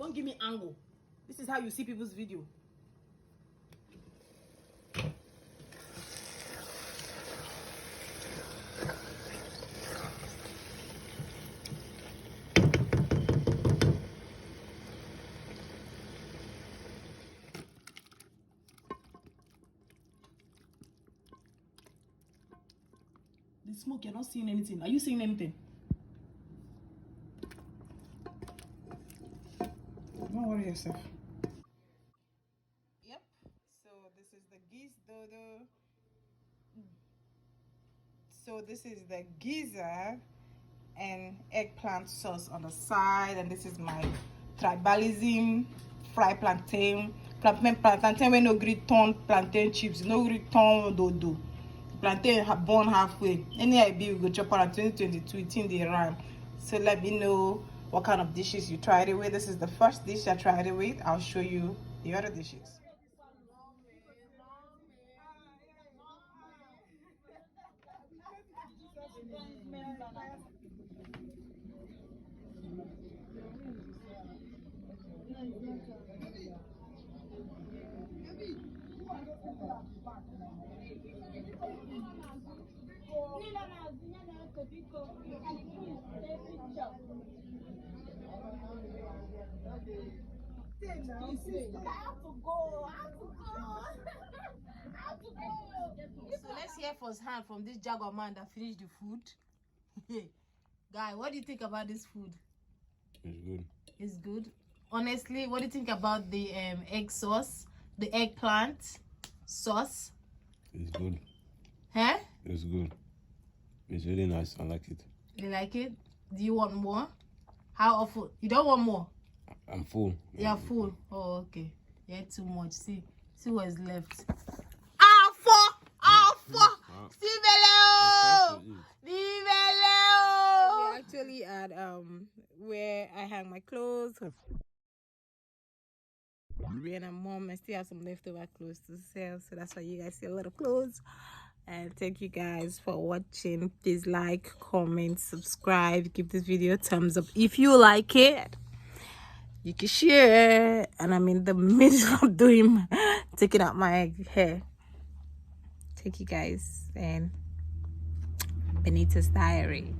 Don't give me angle. This is how you see people's video. The smoke, you're not seeing anything. Are you seeing anything? Don't worry yourself. Yep. So this is the Gizzard. So this is the Gizzard and eggplant sauce on the side, and this is my tribalism fried plantain. Plantain when no green turn plantain chips, no green turn dodo. Plantain born halfway. Any idea we go chop on 2022, it's in the run. So let me know what kind of dishes you tried it with. This is the first dish I tried it with. I'll show you the other dishes. So let's hear firsthand from this Jaguar man that finished the food. Guy, what do you think about this food? It's good. It's good. Honestly, what do you think about the egg sauce, the eggplant sauce? It's good. Huh? It's good. It's really nice. I like it. You like it? Do you want more? How often? You don't want more? I'm full. You're full. Oh, okay. You ate too much. See what's left. Alpha! We actually at where I hang my clothes. And I'm mom, I still have some leftover clothes to sell, so that's why you guys see a lot of clothes. And thank you guys for watching. Please like, comment, subscribe, give this video a thumbs up if you like it. You can share. And I'm in the middle of taking out my hair. Thank you guys, and Benita's diary.